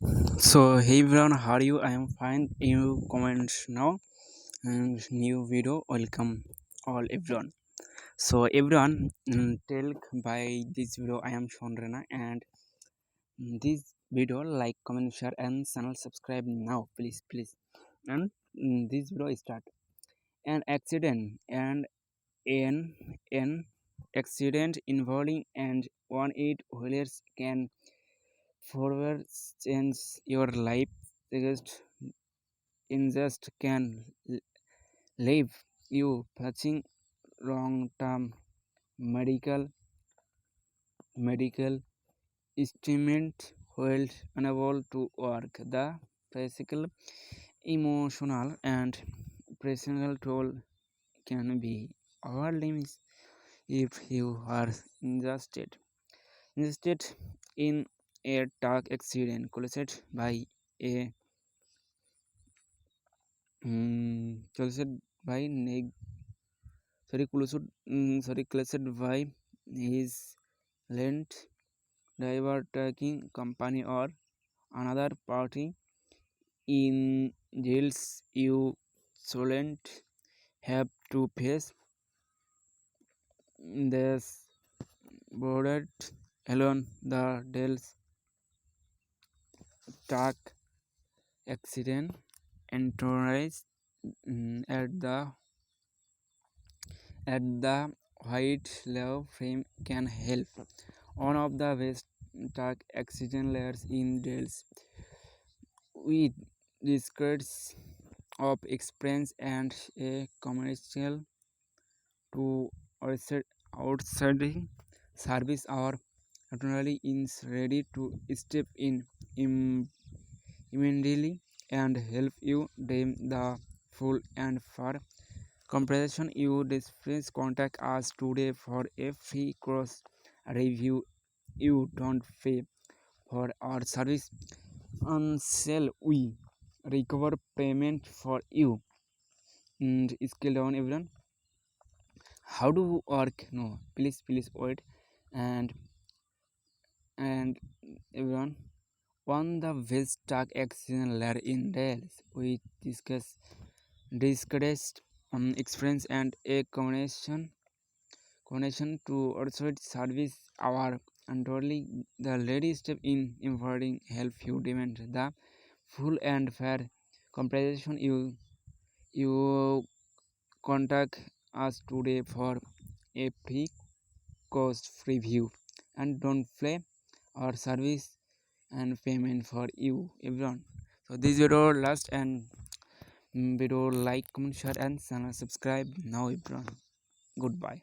So hey everyone, how are you? I am fine. You comment now and new video. Welcome all everyone. So everyone, tell by this video I am Shondrena and this video like, comment, share and channel subscribe now, please. And this video start. An accident and an accident involving and one eight wheelers can forever change your life. Just ingest can leave you facing long-term medical instrument while unable to work. The physical, emotional, and personal toll can be overwhelming if you are injured. Injured in a truck accident caused by a caused by caused by his lent driver taking company or another party in jails you shouldn't have to face this bordered alone the Dell's truck accident entourage at the white love frame can help. One of the best truck accident layers in Dell's with discards of experience and a commercial to outstanding service our attorney is ready to step in immediately and help you claim the full and fair compensation. You please contact us today for a free cross review. You don't pay for our service until we recover payment for you. And scale down everyone, how do work? No, please wait. And and everyone, on the best tag action layer in Rails we discussed experience and a connection to outside service our entirely the lady step in involving help you demand the full and fair compensation. You contact us today for a free cost review and don't play our service and payment for you everyone. So this video last and video like, comment, share and channel subscribe now everyone. Goodbye.